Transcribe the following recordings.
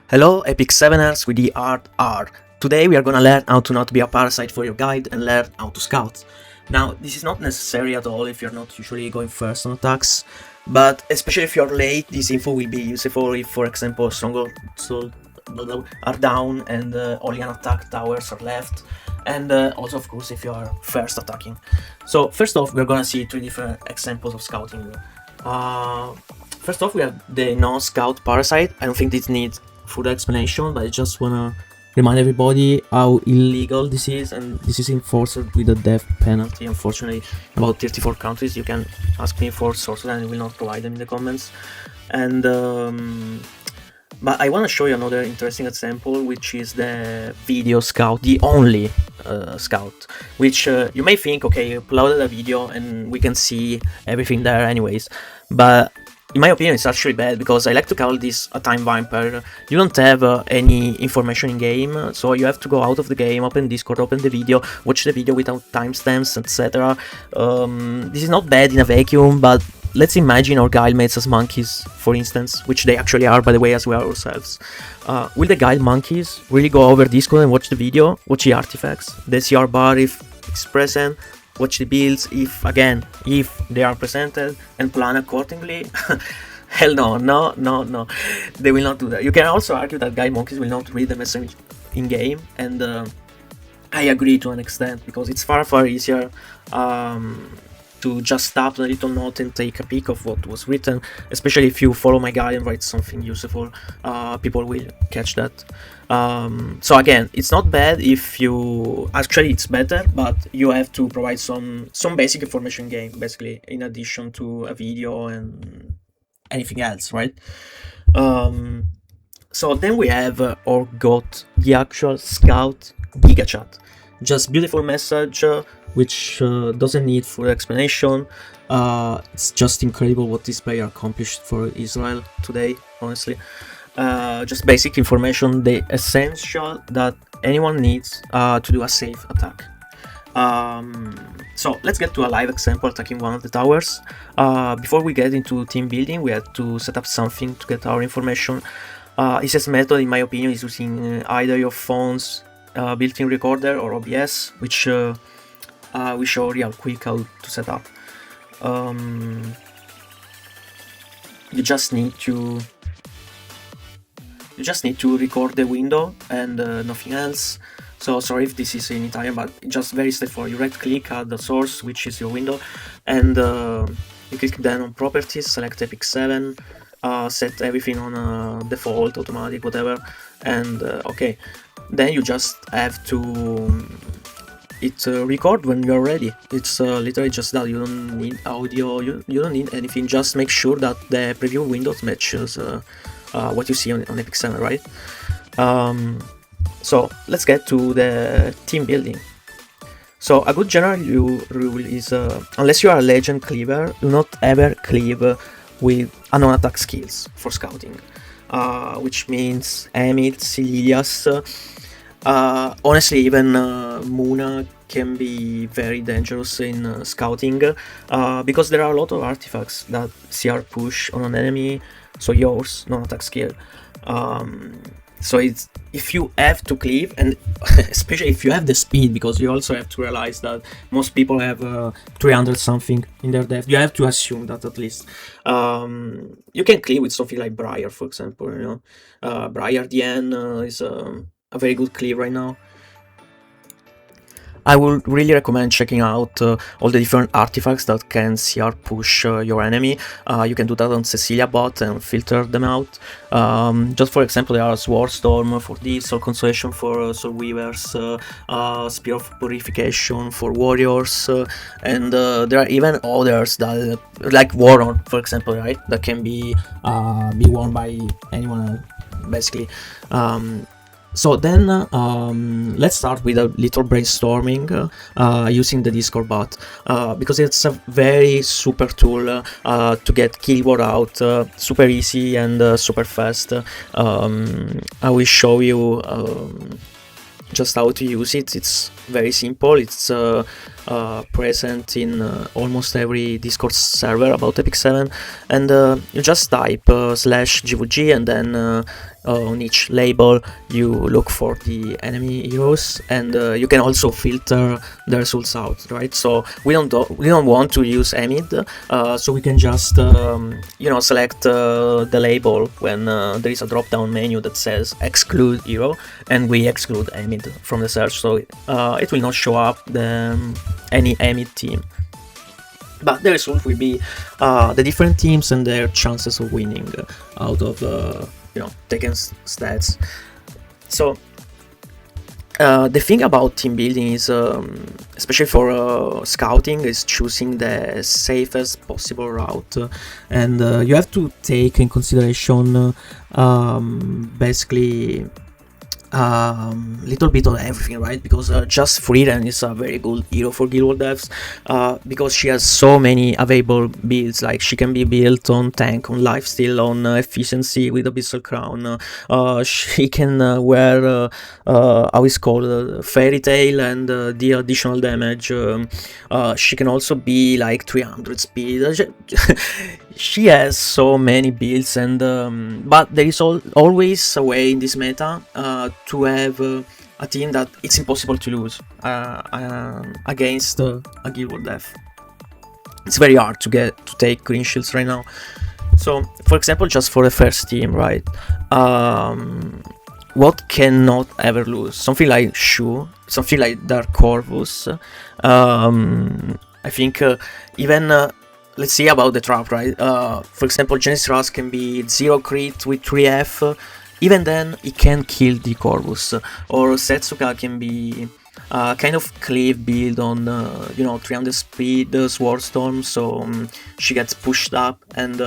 Hello Epic 7ers with the Art R. Today we are gonna learn how to not be a parasite for your guide and learn how to scout. Now this is not necessary at all if you're not usually going first on attacks, but especially if you're late, this info will be useful if, for example, strongholds are down and only unattacked towers are left, and also of course if you are first attacking. So first off, we're gonna see three different examples of scouting. First off, we have the non-scout Parasite. I don't think this needs further explanation, but I just wanna remind everybody how illegal this is, and this is enforced with a death penalty. Unfortunately, about 34 countries. You can ask me for sources and I will not provide them in the comments. And but I want to show you another interesting example, which is the video scout, the only scout, which you may think, okay, you uploaded a video and we can see everything there anyways, but in my opinion it's actually bad, because I like to call this a time vampire. You don't have any information in game, so you have to go out of the game, open Discord, open the video, watch the video without timestamps, etc. This is not bad in a vacuum, but let's imagine our guildmates as monkeys, for instance, which they actually are, by the way, as we are ourselves. Will the guild monkeys really go over Discord and watch the video, watch the artifacts, the CR bar if it's present, watch the builds if they are presented, and plan accordingly? Hell no, they will not do that. You can also argue that guild monkeys will not read the message in game, and I agree to an extent, because it's far easier to just tap the little note and take a peek of what was written, especially if you follow my guide and write something useful. People will catch that. So again, it's not bad if you... Actually, it's better, but you have to provide some basic information game, basically, in addition to a video and anything else, right? So then we have or got the actual Scout Giga Chat. Just beautiful message, which doesn't need full explanation. It's just incredible what this player accomplished for Israel today, honestly. Just basic information, the essential that anyone needs to do a safe attack. So let's get to a live example attacking one of the towers. Before we get into team building, we had to set up something to get our information. Easiest method, in my opinion, is using either your phone's built-in recorder or OBS, which we show real quick how to set up. You just need to record the window and nothing else. So sorry if this is in Italian, but just very straightforward. You right click at the source, which is your window, and you click then on properties, select Epic 7, set everything on default, automatic, whatever, and okay. Then you just have to record when you're ready. It's literally just that. You don't need audio, you don't need anything. Just make sure that the preview window matches what you see on Epic 7, right? So let's get to the team building. So a good general rule is, unless you are a legend cleaver, do not ever cleave with a non-attack skills for scouting, which means Emil, Celias. Honestly, even Muna can be very dangerous in scouting, because there are a lot of artifacts that CR push on an enemy, so yours, non-attack skill. So it's, if you have to cleave, and especially if you have the speed, because you also have to realize that most people have 300 something in their depth. You have to assume that at least. You can cleave with something like Briar, for example. You know, Briar DN is a very good cleave right now. I would really recommend checking out all the different artifacts that can CR push your enemy. You can do that on Cecilia bot and filter them out. Just for example, there are Sword Storm for this, Soul Consolation for Soul Weavers, Spear of Purification for Warriors, and there are even others that, like Warlord, for example, right? That can be worn by anyone, basically. So then let's start with a little brainstorming using the Discord bot, because it's a very super tool to get keyword out super easy and super fast. I will show you just how to use it. It's very simple. It's present in almost every Discord server about Epic 7, and you just type /GVG and then on each label you look for the enemy heroes, and you can also filter the results out, right? So we don't want to use Emid, so we can just select the label when there is a drop down menu that says exclude hero, and we exclude Emid from the search, so it will not show up any Emid team. But the result will be the different teams and their chances of winning out of taken stats. So the thing about team building is, especially for scouting, is choosing the safest possible route, and you have to take in consideration basically little bit of everything, right? Because just Freedom is a very good hero for Guild Wars devs, because she has so many available builds. Like, she can be built on tank, on lifesteal, on efficiency with Abyssal Crown. She can wear how is called Fairy Tail and the additional damage. She can also be like 300 speed. She has so many builds, and but there is always a way in this meta to have a team that it's impossible to lose against a Guild Wars dev. It's very hard to take green shields right now. So, for example, just for the first team, right? What cannot ever lose? Something like Shu, something like Dark Corvus. I think even. Let's see about the trap, right? For example, Genesis Ras can be 0 crit with 3F. Even then, it can kill the Corvus. Or Setsuka can be kind of cleave build on 300 speed Sword Storm, so she gets pushed up and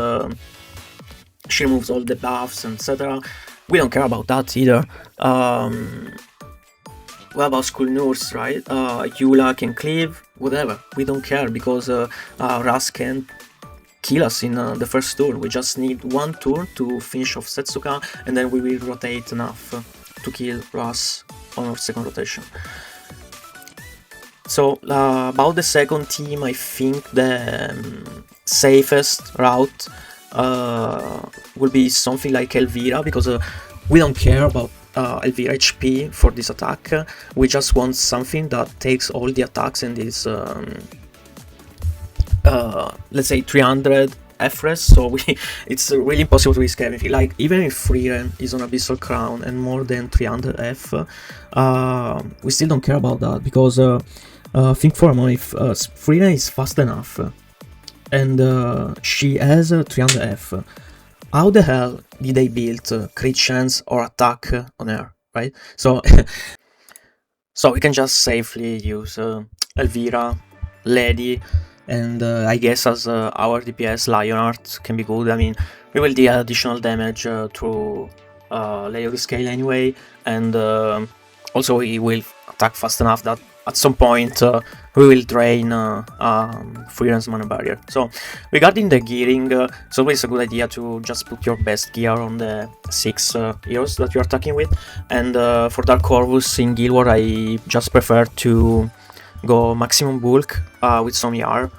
she removes all the buffs, etc. We don't care about that either. What about School Nurse, right? Eula can cleave, whatever. We don't care, because Ras can kill us in the first turn. We just need one turn to finish off Setsuka, and then we will rotate enough to kill Ras on our second rotation. So about the second team, I think the safest route will be something like Elvira, because we don't care about Elvira HP for this attack. We just want something that takes all the attacks and is let's say 300 FRES, so it's really impossible to risk everything. Like, even if Freeren is on Abyssal Crown and more than 300 F, we still don't care about that, because think for a moment, if Freeren is fast enough and she has 300 F, how the hell did they build crit chance or attack on her, right? So so we can just safely use Elvira, Lady, and I guess as our DPS, Lionheart can be good. I mean, we will deal additional damage through Lady of the Scale anyway, and also he will attack fast enough that at some point we will drain Freeren's mana barrier. So regarding the gearing, it's always a good idea to just put your best gear on the 6 heroes that you're attacking with, and for Dark Corvus in Guild Wars I just prefer to go maximum bulk with some ER,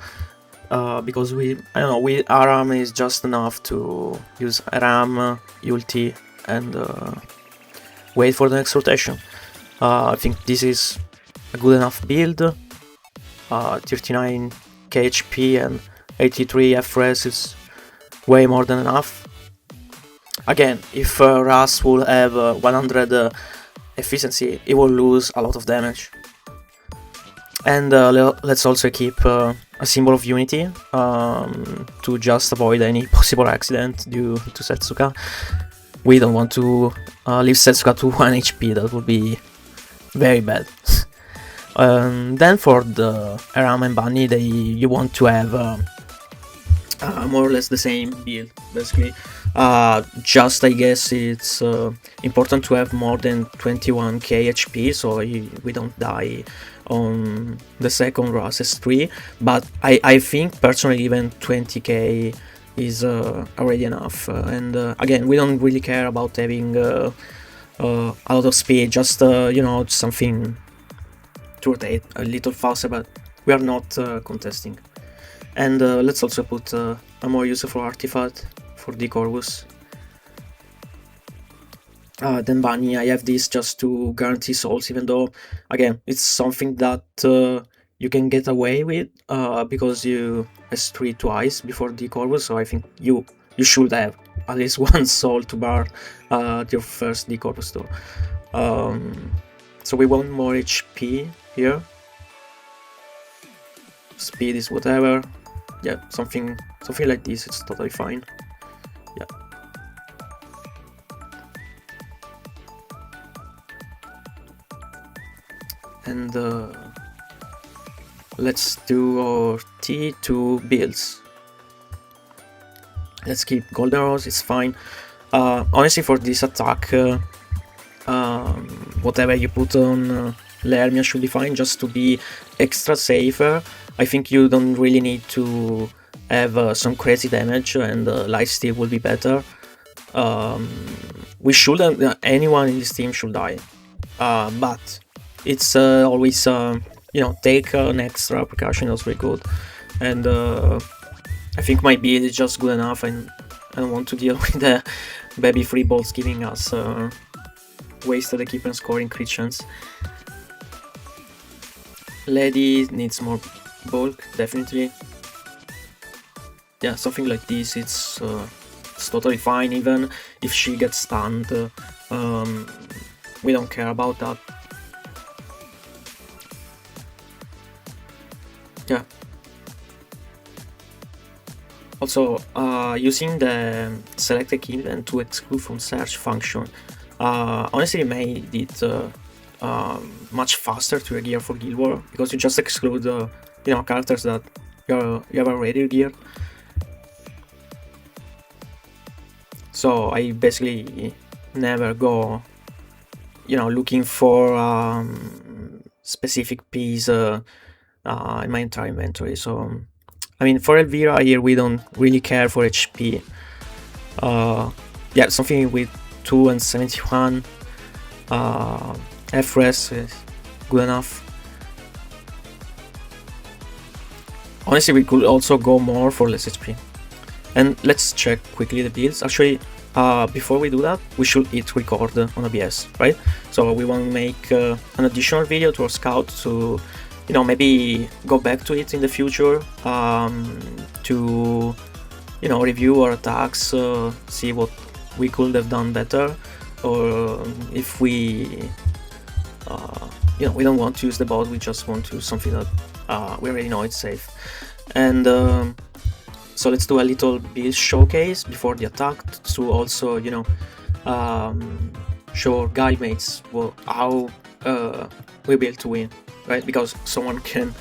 because Aram is just enough to use Aram, ulti, and wait for the next rotation. I think this is a good enough build. 39 KHP and 83 FRES is way more than enough. Again, if Ras will have 100 efficiency, it will lose a lot of damage. And let's also keep a symbol of unity to just avoid any possible accident due to Setsuka. We don't want to leave Setsuka to 1 HP, that would be very bad. Then for the Aram and Bunny, you want to have more or less the same build, basically. Just I guess it's important to have more than 21k HP, so we don't die on the second Ras S3, but I think personally even 20k is already enough, and again, we don't really care about having a lot of speed, just something to rotate a little faster, but we are not contesting. And let's also put a more useful artifact for the Corvus. than Bunny. I have this just to guarantee souls, even though, again, it's something that you can get away with because you S3 twice before the Corvus, so I think you should have at least one soul to bar your first the Corvus door. So we want more HP here. Speed is whatever. Yeah, something like this, it's totally fine. Yeah. And let's do our T2 builds. Let's keep golden rose, it's fine. Honestly, for this attack, whatever you put on Lermia should be fine, just to be extra safer. I think you don't really need to have some crazy damage, and lifesteal will be better. We shouldn't, anyone in this team should die, but it's always, you know, take an extra precaution, that's very good. And I think my build is just good enough, and I don't want to deal with the baby free balls giving us wasted equipment scoring crit chance. Lady needs more bulk, definitely. Yeah, something like this, it's totally fine, even if she gets stunned. We don't care about that. Yeah. Also, using the select equipment to exclude from search function honestly made it much faster to gear for Guild War, because you just exclude you know, characters that you have already geared. So I basically never go, you know, looking for specific piece in my entire inventory. So I mean, for Elvira here we don't really care for HP. Yeah, something with 2 and 71 FRES is good enough. Honestly, we could also go more for less HP. And let's check quickly the builds. Actually, before we do that, we should hit record on OBS, right? So we want to make an additional video to our scout to, you know, maybe go back to it in the future, to, you know, review our attacks, see what we could have done better, or if we, you know, we don't want to use the bot, we just want to use something that we already know it's safe. And so let's do a little build showcase before the attack to also, you know, show our guildmates how we build to win, right? Because someone can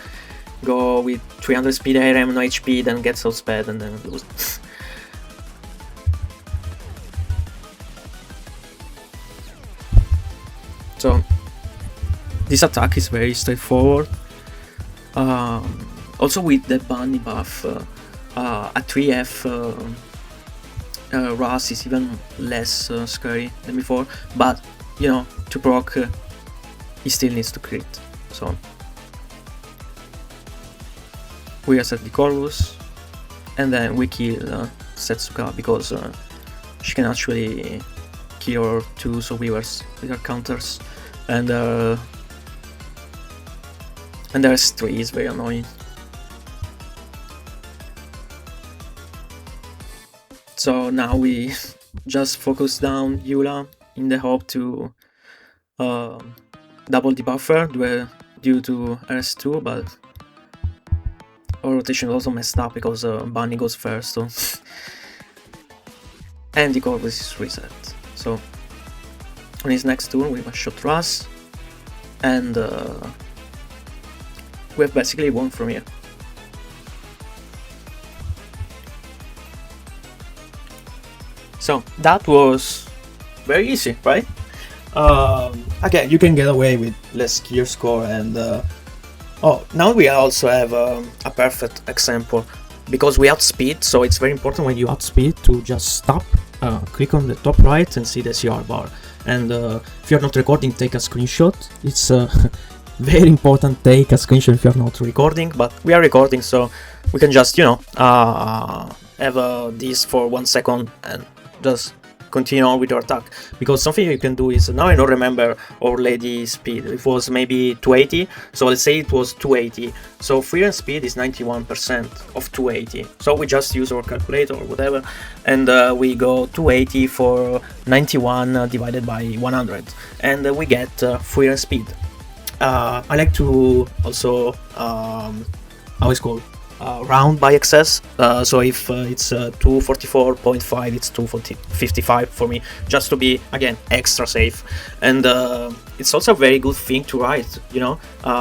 go with 300 speed ARM, no HP, then get so sped and then lose. So this attack is very straightforward. Also with the bunny buff, a 3F Ras is even less scary than before, but you know, to proc he still needs to crit. So we reset the Corvus, and then we kill Setsuka, because she can actually kill our 2 survivors with her counters, and the S3 is very annoying. So now we just focus down Eula in the hope to double the buffer due to RS2, but our rotation is also messed up because Bunny goes first, so and the Corvus is reset. So on his next turn we must shot Ras, and we have basically won from here. So that was very easy, right? Again, you can get away with less gear score, and oh, now we also have a perfect example, because we outspeed, so it's very important when you outspeed to just stop, click on the top right and see the CR bar. And if you're not recording, take a screenshot. It's very important, take a screenshot if you're not recording, but we are recording, so we can just, you know, have this for 1 second and just continue on with your attack. Because something you can do is, now I don't remember our lady speed, it was maybe 280, so let's say it was 280, so free run speed is 91% of 280, so we just use our calculator or whatever, and we go 280 for 91 divided by 100, and we get free run speed. I like to also, how it's called? Round by excess, so if it's 244.5, it's 255 for me, just to be again extra safe. And it's also a very good thing to write, you know.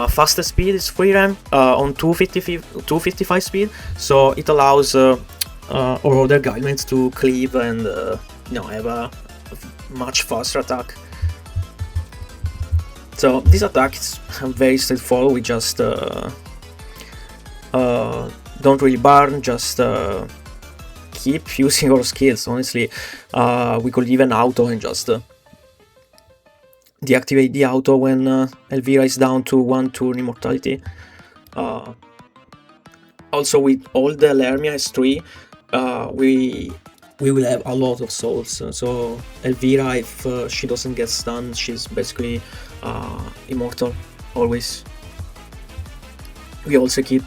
Fastest speed is free run on 255 speed, so it allows our other guidemates to cleave and you know, have a much faster attack. So this attack is very straightforward. We just don't really burn, just keep using our skills. Honestly, we could even auto and just deactivate the auto when Elvira is down to 1 turn immortality. Also, with all the Lermia S3, we will have a lot of souls. So Elvira, if she doesn't get stunned, she's basically immortal always. We also keep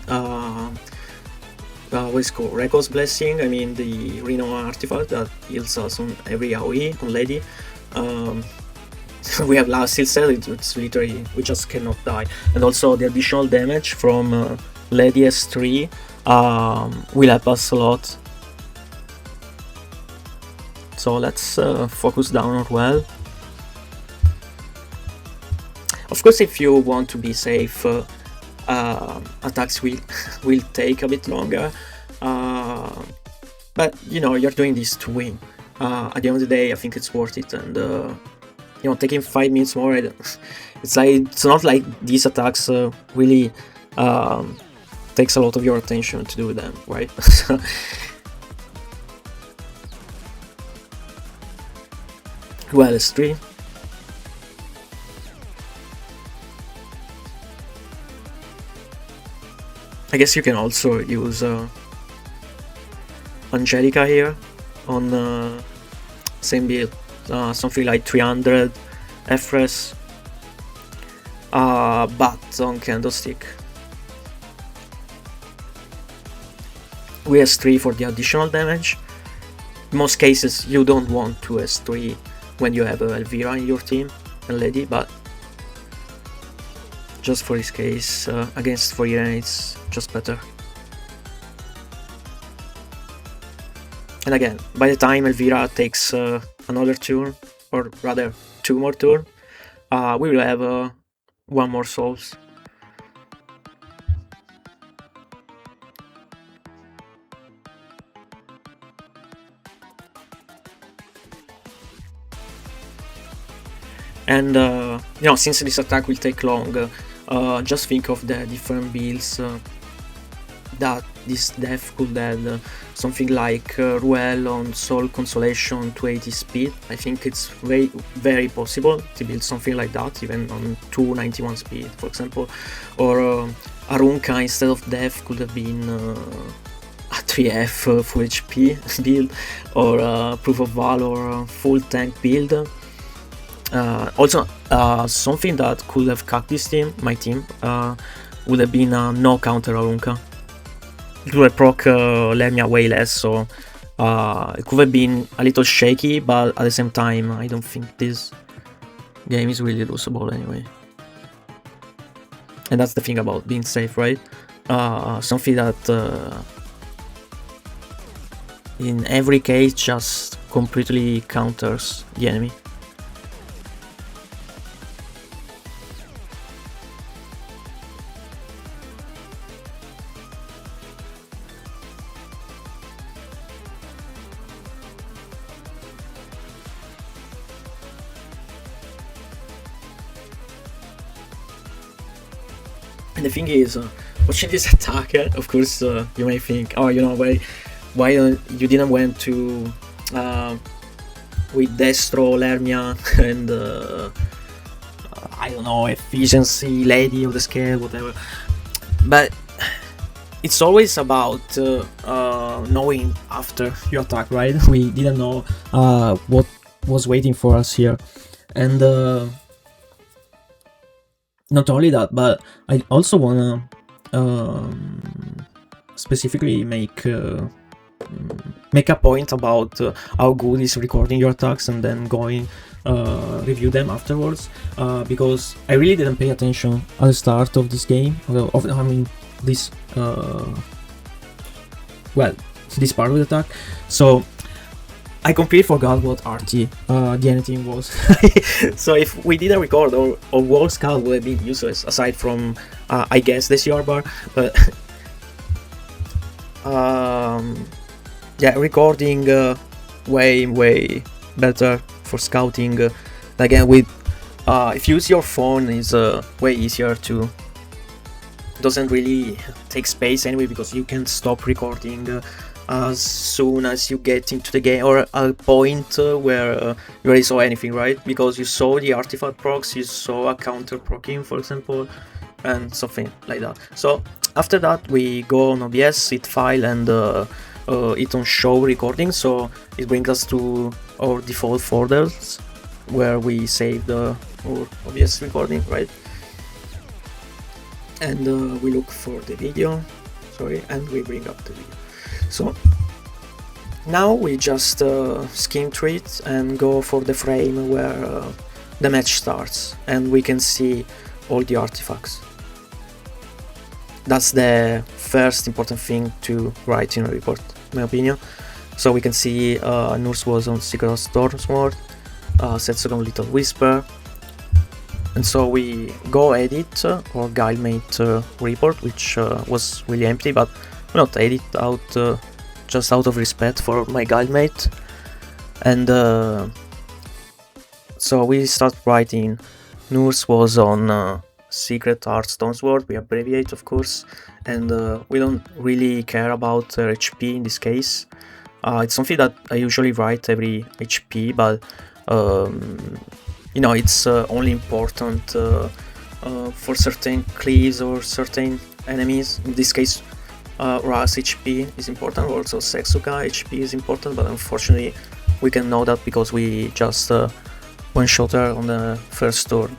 what's called Record's Blessing, I mean the Reno artifact that heals us on every AoE on Lady. We have last set, it's literally, we just cannot die. And also the additional damage from Lady S3 will help us a lot. So let's focus down on well. Of course, if you want to be safe, attacks will take a bit longer, but you know, you're doing this to win. At the end of the day, I think it's worth it, and you know, taking 5 minutes more, it's like, it's not like these attacks really takes a lot of your attention to do them, right? Well, S3. I guess you can also use Angelica here on same build, something like 300 FRES, but on Candlestick. We S3 for the additional damage. In most cases you don't want to S3 when you have Elvira in your team and Lady, but just for this case, against Fourier, it's just better. And again, by the time Elvira takes another turn, or rather 2 more turns, we will have 1 more souls. And you know, since this attack will take long, just think of the different builds that this death could have. Something like Ruel on Soul Consolation 280 speed. I think it's very possible to build something like that, even on 291 speed, for example. Or Arunca instead of death could have been a 3F full HP build, or Proof of Valor full tank build. Also, something that could have cut this team, my team, would have been no counter Arunca. It would have proc Lemia way less, so it could have been a little shaky, but at the same time, I don't think this game is really losable anyway. And that's the thing about being safe, right? Something that in every case just completely counters the enemy. And the thing is, watching this attack, of course, you may think, oh, you know, why you didn't went to with Destro, Lermia, and I don't know, efficiency, Lady of the Scale, whatever. But it's always about knowing after your attack, right? We didn't know what was waiting for us here. And not only that, but I also wanna specifically make a point about how good is recording your attacks and then going review them afterwards, because I really didn't pay attention at the start of this game, this this part of the attack, so I completely forgot what RT the anything was. So if we didn't record, our wall scout would have been useless, aside from I guess the CR bar, but yeah, recording way better for scouting. Again, with if you use your phone, is way easier to, doesn't really take space anyway, because you can stop recording as soon as you get into the game, or a point where you already saw anything, right? Because you saw the artifact procs, you saw a counter proccing, for example, and something like that. So after that we go on OBS, hit file, and it on show recording, so it brings us to our default folders where we save our OBS recording, right? And we look for the video, and we bring up the video. So now we just skim through it and go for the frame where the match starts, and we can see all the artifacts. That's the first important thing to write in a report, in my opinion. So we can see Nurse was on Secret of Stormsword, Setsuga on Little Whisper, and so we go edit or guildmate report, which was really empty, but not edit out, just out of respect for my guildmate. And so we start writing. Nurse was on Secret Art Stonesword, we abbreviate of course, and we don't really care about HP in this case. It's something that I usually write every HP, but you know, it's only important for certain cleaves or certain enemies. In this case, Ras HP is important, also Setsuga HP is important, but unfortunately we can know that because we just one-shot her on the first turn.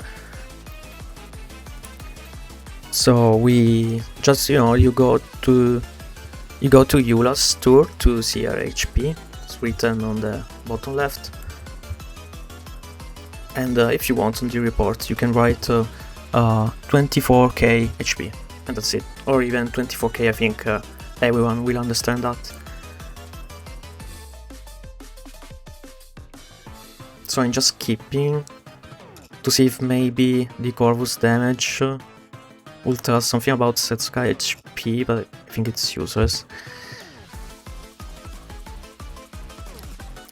So we just, you know, you go to Eula's tour to see her HP. It's written on the bottom left. And if you want on the report, you can write 24k HP, and that's it. Or even 24k, I think everyone will understand that. So I'm just skipping to see if maybe the Corvus damage will tell us something about Setsuga HP, but I think it's useless.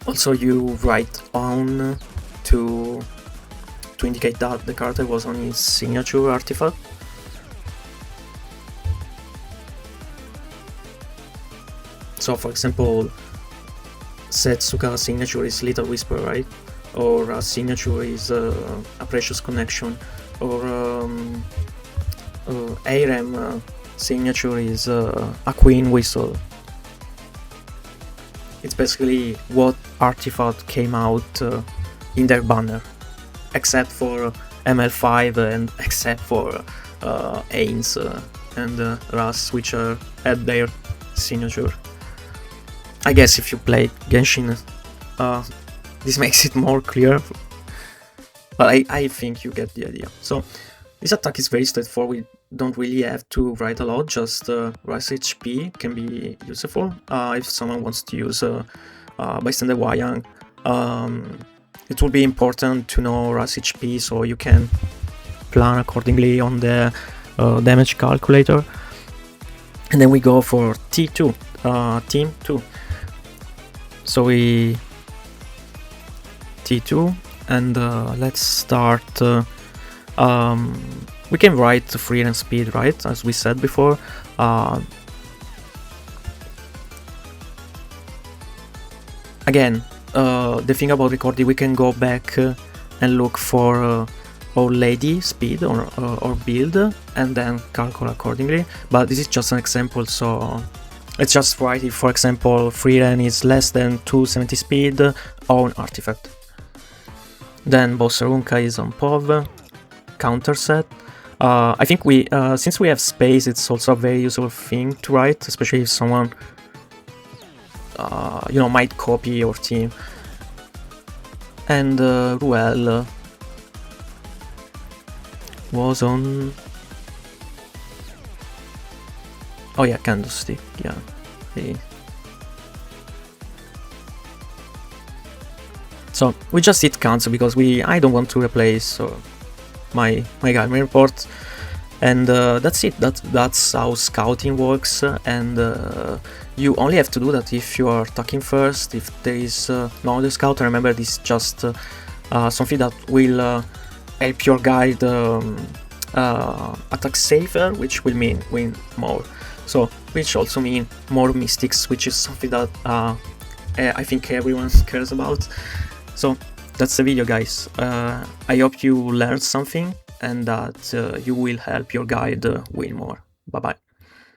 Also, you write on to indicate that the character was on his signature artifact. So for example, Setsuga's signature is Little Whisper, right? Or a signature is a Precious Connection, or Arem signature is a Queen Whistle. It's basically what artifact came out in their banner, except for ML5 and except for Ains and Ras, which had their signature. I guess if you play Genshin, this makes it more clear, but I think you get the idea. So this attack is very straightforward. We don't really have to write a lot, just Rise HP can be useful. If someone wants to use Bystander Wayang, it will be important to know Rise HP so you can plan accordingly on the damage calculator. And then we go for T2, Team 2. So we T2, and let's start. We can write free and speed, right? As we said before. Again, the thing about recording, we can go back and look for Old Lady speed or build, and then calculate accordingly. But this is just an example, so let's just write if, for example, Freeren is less than 270 speed on artifact. Then Bossarunka is on POV, counter set. I think we, since we have space, it's also a very useful thing to write, especially if someone, you know, might copy your team. And Ruel was on... Oh yeah, Candlestick, yeah. So we just hit cancel because I don't want to replace my guy, my report, and that's it. That's how scouting works, and you only have to do that if you are attacking first. If there is no other scout, remember this is just something that will help your guide attack safer, which will mean win more. So which also mean more mystics, which is something that I think everyone cares about. So that's the video, guys. I hope you learned something and that you will help your guide win more. Bye bye.